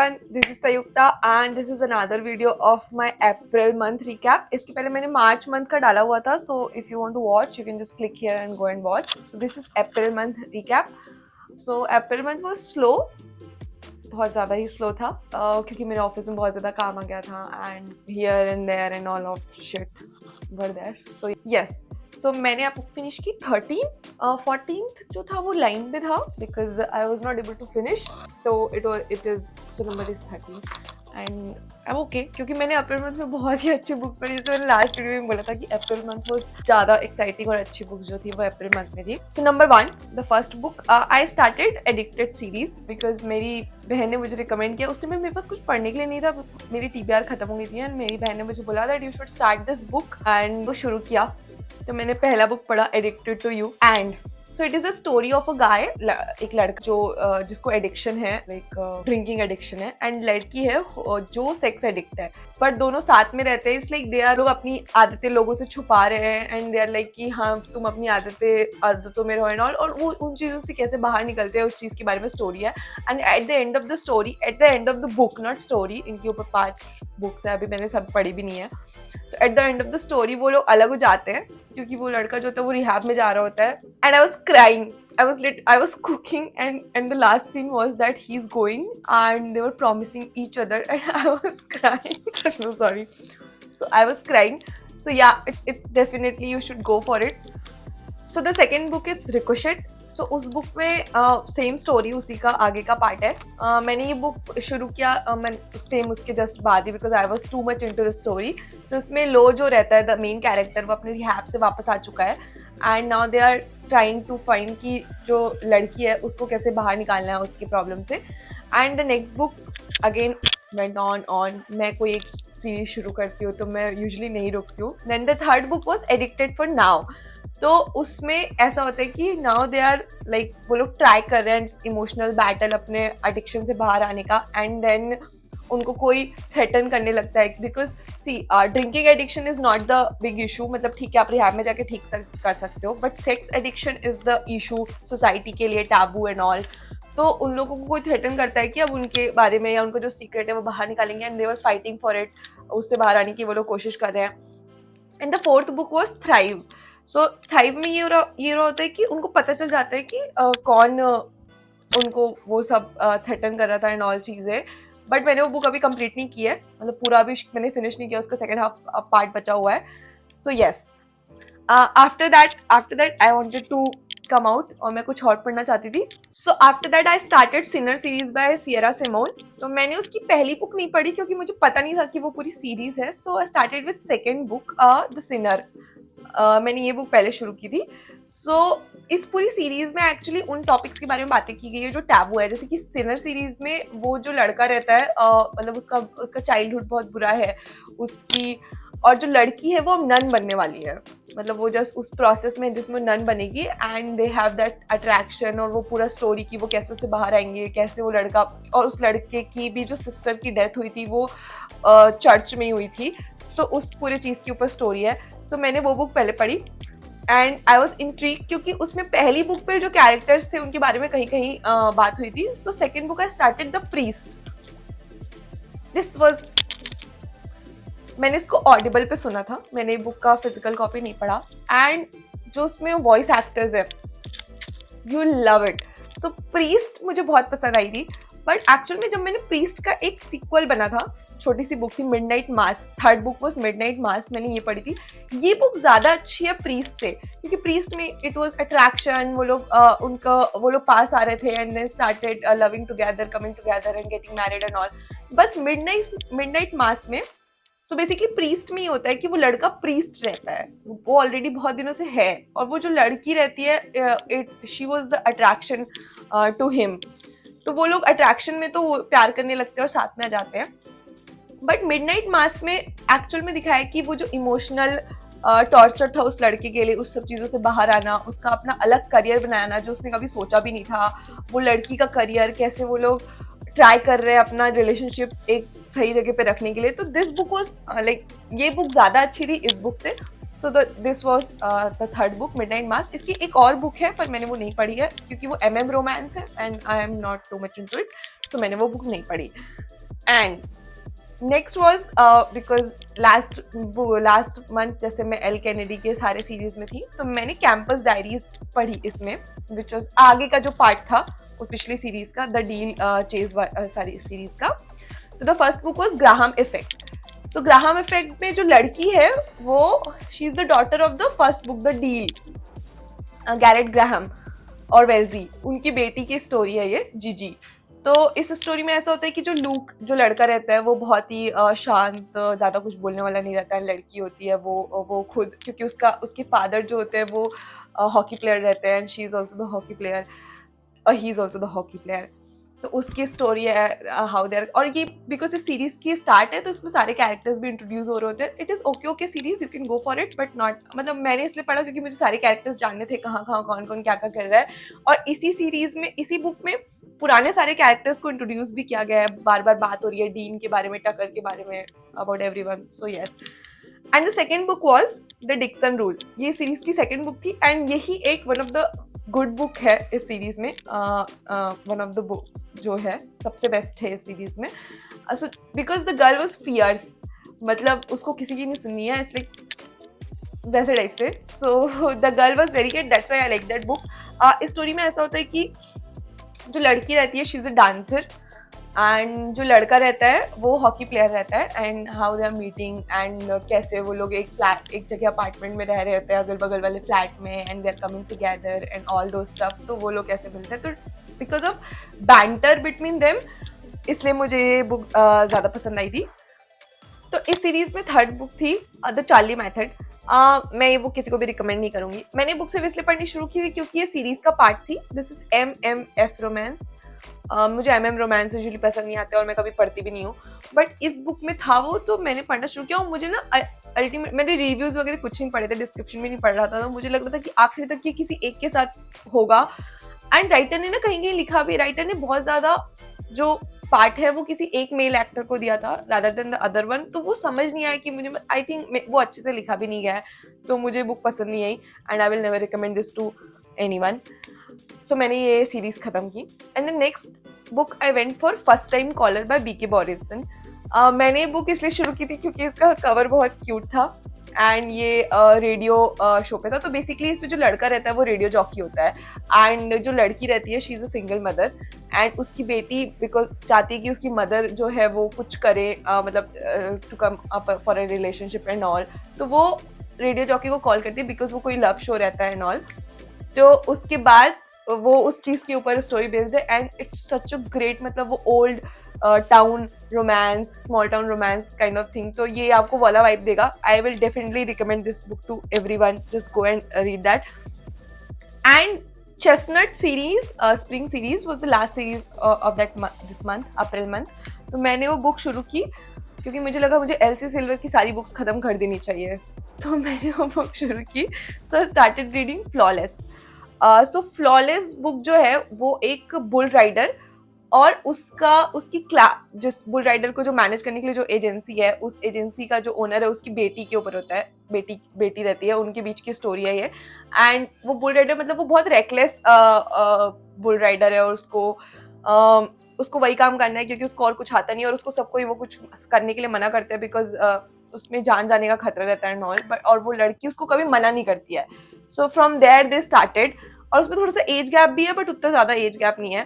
everyone, this is Sayukta and this is another video of my April month recap. इसके पहले मैंने March month का डाला हुआ था, so if you want to watch, you can just click here and go and watch. So this is April month recap. So April month was slow, बहुत ज़्यादा ही slow था क्योंकि मेरे ऑफिस में बहुत ज़्यादा काम आ गया था and here and there and all of shit were there. So yes, so मैंने अब फिनिश की 14th जो था वो लाइन पे था because I was not able to finish. तो it is so number is 13 and I am okay क्योंकि मैंने अप्रैल मंथ में बहुत ही अच्छी बुक पढ़ी. जैसे मैंने लास्ट वीडियो में बोला था कि अप्रैल मंथ वॉज ज़्यादा एक्साइटिंग और अच्छी बुक जो थी वो अप्रैल मंथ में थी. So number 1, the first book I started addicted series because मेरी बहन ने मुझे रिकमेंड किया. उस टाइम मेरे पास कुछ पढ़ने के लिए नहीं था, मेरी TBR खत्म हो गई थी एंड मेरी बहन ने मुझे बोला that you should start this book and वो शुरू किया. तो मैंने पहला बुक पढ़ा addicted to you and so it is a story of a guy. एक लड़का जो जिसको एडिक्शन है, लाइक ड्रिंकिंग एडिक्शन है, एंड लड़की है जो सेक्स एडिक्ट है. बट दोनों साथ में रहते हैं. इट्स लाइक दे आर लोग अपनी आदतें लोगों से छुपा रहे हैं एंड दे आर लाइक कि हाँ तुम अपनी आदतों में रहो एंड और वो उन चीज़ों से कैसे बाहर निकलते हैं उस चीज़ के बारे में स्टोरी है. And at the end of the story, at the end of the book, not story, इनके ऊपर 5 बुक्स है, अभी मैंने सब पढ़ी भी नहीं है. तो at the end of the story वो लोग अलग हो जाते हैं क्योंकि वो लड़का जो होता है वो रिहैब में जा रहा होता है. And I was crying, I was cooking and the last scene was that he's going and they were promising each other and I was crying. I'm so sorry. So I was crying. So yeah, it's definitely you should go for it. So the second book is Ricochet. So उस book में same story, उसी का आगे का part है. मैंने ये book शुरू किया मैं सेम उसके जस्ट बाद ही because I was too much into the story. तो उसमें लो जो रहता है द मेन कैरेक्टर वो अपने रिहैब से वापस आ चुका है and now they are trying to find कि जो लड़की है उसको कैसे बाहर निकालना है उसकी प्रॉब्लम से. And the next book again went on. मैं कोई एक सीरीज शुरू करती हूँ तो मैं यूजुअली नहीं रुकती हूँ. Then the third book was addicted for now. तो उसमें ऐसा होता है कि नाउ दे आर लाइक वो लोग ट्राई कर रहे हैं इमोशनल बैटल अपने एडिक्शन से बाहर आने का एंड देन उनको कोई थ्रेटन करने लगता है because see drinking addiction is not the big issue. मतलब ठीक है आप रिहैब में जाके ठीक कर सकते हो, but sex addiction is the issue society के लिए, टैबू एंड ऑल. तो उन लोगों को कोई थ्रेटन करता है कि अब उनके बारे में या उनका जो सीक्रेट है वो बाहर निकालेंगे and they were fighting for it. उससे बाहर आने की वो लोग कोशिश कर रहे हैं. And the fourth book was thrive. So thrive में ये रहा होता है कि उनको पता चल जाता है कि कौन उनको वो सब थ्रेटन कर रहा था एंड ऑल चीज़ें. बट मैंने वो बुक अभी कंप्लीट नहीं की है, मतलब पूरा अभी मैंने फिनिश नहीं किया, उसका सेकेंड हाफ पार्ट बचा हुआ है. So yes, after that I wanted to come out और मैं कुछ और पढ़ना चाहती थी. So after that I started sinner series by Sierra Simone. तो मैंने उसकी पहली बुक नहीं पढ़ी क्योंकि मुझे पता नहीं था कि वो पूरी सीरीज है. So I started with second book The Sinner. मैंने ये बुक पहले शुरू की थी. सो इस पूरी सीरीज में एक्चुअली उन टॉपिक्स के बारे में बातें की गई है जो टैबू है. जैसे कि सिनर सीरीज में वो जो लड़का रहता है मतलब उसका चाइल्डहुड बहुत बुरा है उसकी, और जो लड़की है वो अब नन बनने वाली है. मतलब वो जस्ट उस प्रोसेस में जिसमें नन बनेगी and they have that attraction. और वो पूरा स्टोरी की वो कैसे उससे बाहर आएंगे, कैसे वो लड़का और उस लड़के की भी जो सिस्टर की डेथ हुई थी वो चर्च में ही हुई थी. तो उस पूरे चीज़ के ऊपर स्टोरी है. सो मैंने वो बुक पहले पढ़ी एंड आई वॉज इंट्रीग क्योंकि उसमें पहली बुक पे जो कैरेक्टर्स थे उनके बारे में कहीं कहीं बात हुई थी. तो second book I started the priest. This was, मैंने इसको ऑडिबल पे सुना था, मैंने बुक का फिजिकल कॉपी नहीं पढ़ा. एंड जो उसमें वॉइस एक्टर्स है you love it. So priest मुझे बहुत पसंद आई थी. बट एक्चुअल में जब मैंने प्रीस्ट का एक सीक्वल बना था, छोटी सी बुक थी Midnight Mass, third book was Midnight Mass, मैंने ये पढ़ी थी. ये बुक ज़्यादा अच्छी है प्रीस्ट से क्योंकि प्रीस्ट में इट वॉज अट्रैक्शन. वो लोग पास आ रहे थे and then started loving together, coming together and getting married and all. बस मिडनाइट मास में सो बेसिकली प्रीस्ट में ही होता है कि वो लड़का प्रीस्ट रहता है, वो ऑलरेडी बहुत दिनों से है, और वो जो लड़की रहती है she was the attraction to him. तो वो लोग अट्रैक्शन में तो प्यार करने लगते हैं और साथ में आ जाते हैं. बट मिडनाइट मास में एक्चुअल में दिखाया कि वो जो इमोशनल टॉर्चर था उस लड़के के लिए, उस सब चीज़ों से बाहर आना, उसका अपना अलग करियर बनाना जो उसने कभी सोचा भी नहीं था, वो लड़की का करियर, कैसे वो लोग ट्राई कर रहे हैं अपना रिलेशनशिप एक सही जगह पे रखने के लिए. तो दिस बुक वॉज लाइक, ये बुक ज़्यादा अच्छी थी इस बुक से. So this was the third book Midnight Mass. इसकी एक और बुक है पर मैंने वो नहीं पढ़ी है क्योंकि वो MM रोमांस है and I am not too much into it. So मैंने वो बुक नहीं पढ़ी. And next was because last month जैसे मैं एल कैनेडी के सारे सीरीज में थी, तो मैंने कैंपस डायरीज पढ़ी इसमें, विच वॉज आगे का जो पार्ट था वो पिछली सीरीज का, द डील चेज सारी सीरीज का. तो the first book was Graham effect. So Graham effect में जो लड़की है वो she is the daughter of the first book the deal, Garrett Graham और वेल्जी, उनकी बेटी की स्टोरी है ये, जीजी. तो इस स्टोरी में ऐसा होता है कि जो लूक जो लड़का रहता है वो बहुत ही शांत, ज़्यादा कुछ बोलने वाला नहीं रहता है. लड़की होती है वो खुद, क्योंकि उसके फादर जो होते हैं वो हॉकी प्लेयर रहते हैं, and she is also the hockey player, he is also the hockey player. तो उसकी स्टोरी है हाउ देयर, और ये बिकॉज इस सीरीज की स्टार्ट है तो इसमें सारे कैरेक्टर्स भी इंट्रोड्यूस हो रहे होते हैं. It is okay series, you can go for it, but not, मतलब मैंने इसलिए पढ़ा क्योंकि मुझे सारे कैरेक्टर्स जानने थे, कहाँ कहाँ कौन कौन क्या क्या कर रहा है. और इसी सीरीज में, इसी बुक में पुराने सारे कैरेक्टर्स को इंट्रोड्यूस भी किया गया है. बार बार बात हो रही है डीन के बारे में, टकर के बारे में, about everyone. So yes. And the second book was the Dixon rule. ये सीरीज की सेकेंड बुक थी, एंड यही एक one of the good book है इस सीरीज में. वन ऑफ द बुक्स जो है सबसे बेस्ट है इस सीरीज में. So because the girl was fierce, मतलब उसको किसी की नहीं सुननी है, इसलिए वैसे टाइप से. So the girl was very good, that's why I like that book. इस स्टोरी में ऐसा होता है कि जो लड़की रहती है she is a dancer, and जो लड़का रहता है वो हॉकी प्लेयर रहता है. And how they are meeting, and कैसे वो लोग एक जगह अपार्टमेंट में रह रहे होते हैं, अगल बगल वाले फ्लैट में, and they are coming together and all those stuff. तो वो लोग कैसे मिलते हैं, तो because of banter between them, इसलिए मुझे ये बुक ज़्यादा पसंद आई थी. तो इस सीरीज में थर्ड बुक थी द चार्ली मेथड. मैं ये बुक किसी को भी रिकमेंड नहीं करूंगी. मैंने बुक सिर्फ इसलिए पढ़नी शुरू की थी क्योंकि ये सीरीज का पार्ट थी. This is MMF romance. मुझे MM रोमांस यूजुअली पसंद नहीं आते और मैं कभी पढ़ती भी नहीं हूँ, बट इस बुक में था वो, तो मैंने पढ़ना शुरू किया. और मुझे ना अल्टीमेट, मैंने रिव्यूज वगैरह कुछ नहीं पढ़े थे, डिस्क्रिप्शन भी नहीं पढ़ रहा था, तो मुझे लग रहा था कि आखिर तक ये किसी एक के साथ होगा. एंड राइटर ने ना कहीं कहीं लिखा भी, राइटर ने बहुत ज़्यादा जो पार्ट है वो किसी एक मेल एक्टर को दिया था rather than the other one, तो वो समझ नहीं आया कि मुझे, आई थिंक वो अच्छे से लिखा भी नहीं गया है, तो मुझे बुक पसंद नहीं आई. And I will never recommend this to anyone. So मैंने ये सीरीज खत्म की. And the next book I went for first time caller by BK Borison. मैंने ये बुक इसलिए शुरू की थी क्योंकि इसका कवर बहुत क्यूट था, एंड ये रेडियो शो पे था. तो बेसिकली इसमें जो लड़का रहता है वो रेडियो जॉकी होता है, एंड जो लड़की रहती है she is a single mother, and उसकी बेटी बिकॉज चाहती है कि उसकी मदर जो है वो कुछ करे, मतलब to come up for a relationship and all. तो वो रेडियो जॉकी को कॉल करती है बिकॉज वो कोई लव शो रहता है एंड ऑल. तो उसके बाद वो उस चीज़ के ऊपर स्टोरी बेस्ड है, and it's such a great, मतलब वो old town romance, small town romance kind of thing. तो ये आपको वाला वाइब देगा. I will definitely recommend this book to everyone. Just go and read that. And chestnut series, spring series was the last series of that this month, April month. तो मैंने वो book शुरू की क्योंकि मुझे लगा मुझे LC सिल्वर की सारी बुक्स खत्म कर देनी चाहिए, तो मैंने वो बुक शुरू की. So I started reading Flawless. So Flawless book जो है वो एक बुल राइडर और उसकी जिस बुल राइडर को जो मैनेज करने के लिए जो एजेंसी है, उस एजेंसी का जो ओनर है उसकी बेटी के ऊपर होता है. बेटी रहती है, उनके बीच की स्टोरी है ये. एंड वो बुल राइडर, मतलब वो बहुत रेकलेस बुल राइडर है, और उसको वही काम करना है क्योंकि उसको और कुछ आता नहीं है, और उसको सबको ही वो कुछ करने के लिए मना करते हैं बिकॉज उसमें जान जाने का खतरा रहता है नॉल. बट और वो लड़की उसको कभी मना नहीं करती है. So from there they started. और उसमें थोड़ा सा एज गैप भी है, बट उतना ज़्यादा एज गैप नहीं है.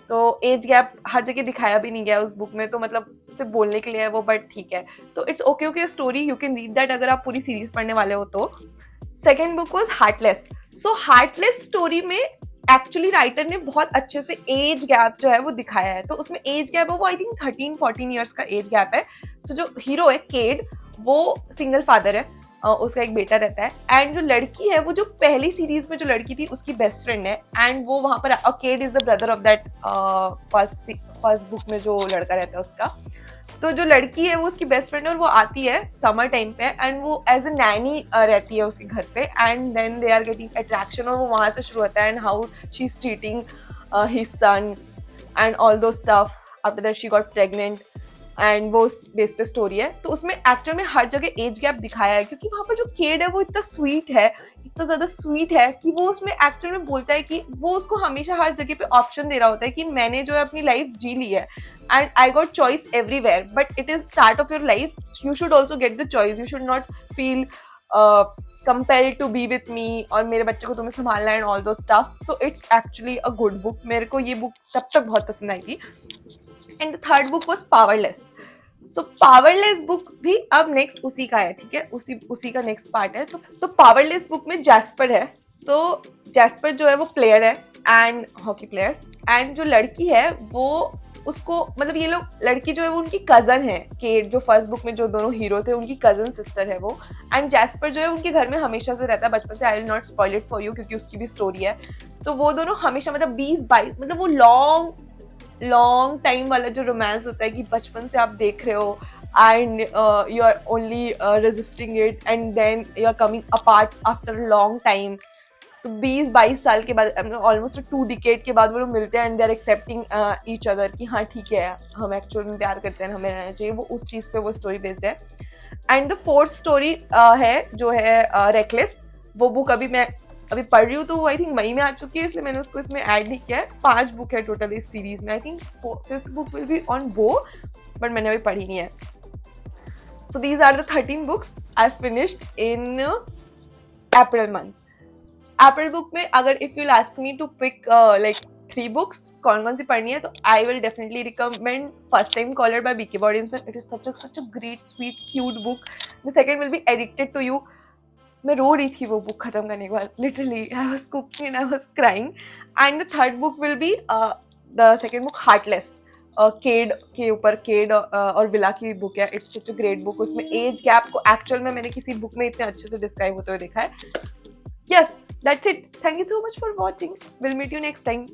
तो एज गैप हर जगह दिखाया भी नहीं गया उस बुक में, तो मतलब सिर्फ बोलने के लिए है वो, बट ठीक है. तो it's okay story, you can read that अगर आप पूरी सीरीज पढ़ने वाले हो तो. Second book was heartless. So heartless story में एक्चुअली राइटर ने बहुत अच्छे से एज गैप जो है वो दिखाया है. तो उसमें एज गैप है वो आई थिंक 13-14 ईयर्स का एज गैप है. सो जो हीरो है केड, वो सिंगल फादर है, उसका एक बेटा रहता है. एंड जो लड़की है वो जो पहली सीरीज में जो लड़की थी उसकी बेस्ट फ्रेंड है, एंड वो वहाँ पर Cade is the brother of that first book में जो लड़का रहता है उसका. तो जो लड़की है वो उसकी बेस्ट फ्रेंड है, और वो आती है समर टाइम पे, एंड वो एज अ नैनी रहती है उसके घर पे. And then they are getting attraction, और वो वहाँ से शुरू होता है, and how she is treating his son and all those stuff. After that she got pregnant. And वो उस बेस पे स्टोरी है। तो उसमें एक्चुअल में हर जगह एज गैप दिखाया है, क्योंकि वहाँ पर जो केड है वो इतना स्वीट है, इतना ज्यादा स्वीट है कि वो उसमें एक्चुअल में बोलता है कि वो उसको हमेशा हर जगह पे ऑप्शन दे रहा होता है कि मैंने जो है अपनी लाइफ जी ली है and I got choice everywhere, but it is start of your life, you should also get the choice, you should not feel compelled to be with me और मेरे बच्चे को तुम्हें संभालना एंड ऑल दो स्टफ। तो it's actually a good book, मेरे को ये बुक तब तक बहुत पसंद आई थी। And the third book was powerless. So powerless book भी अब नेक्स्ट उसी का है, ठीक है, उसी का नेक्स्ट पार्ट है। तो पावरलेस बुक में जैस्पर है। तो जैस्पर जो है वो प्लेयर है एंड हॉकी प्लेयर, एंड जो लड़की है वो उसको मतलब ये लोग, लड़की जो है वो उनकी कजन है, केट जो फर्स्ट बुक में जो दोनों हीरो थे उनकी कजन सिस्टर है वो। एंड जैस्पर जो है उनके घर में हमेशा से रहता है बचपन से, I will not spoil it for you क्योंकि उसकी भी स्टोरी है। तो वो दोनों हमेशा मतलब 20-22 मतलब वो लॉन्ग टाइम वाला जो रोमांस होता है कि बचपन से आप देख रहे हो and you are only resisting it and then you are coming apart after long time. तो 20-22 साल के बाद, ऑलमोस्ट 2 डिकेड के बाद वो लोग मिलते हैं and they are accepting each other कि हाँ ठीक है हम एक्चुअल में प्यार करते हैं, हमें रहना चाहिए। वो उस चीज़ पे वो स्टोरी बेस्ड है। एंड द फोर्थ स्टोरी है जो है रेकलेस। वो बुक अभी पढ़ रही हूँ, तो वो आई थिंक मई में आ चुकी है, इसलिए मैंने उसको इसमें ऐड नहीं किया है। 5 बुक है टोटल इस सीरीज में, I think 5th book will be on वो, बट मैंने अभी पढ़ी नहीं है। So these are the 13 books I finished in April month. April book में अगर if you ask me to pick like 3 books कौन कौन सी पढ़नी है, तो I will definitely recommend first time caller by BK Borison. It is such a great sweet cute book. The second will be addicted to you. मैं रो रही थी वो बुक खत्म करने के बाद, literally I was cooking and I was crying. And the third book will be the second book Heartless, Cade के ऊपर, केड और विला की बुक है। It's such a great book. उसमें एज गैप को एक्चुअल में मैंने किसी बुक में इतने अच्छे से डिस्क्राइब होते हुए देखा है। Yes, that's it, thank you so much for watching, will meet you next time.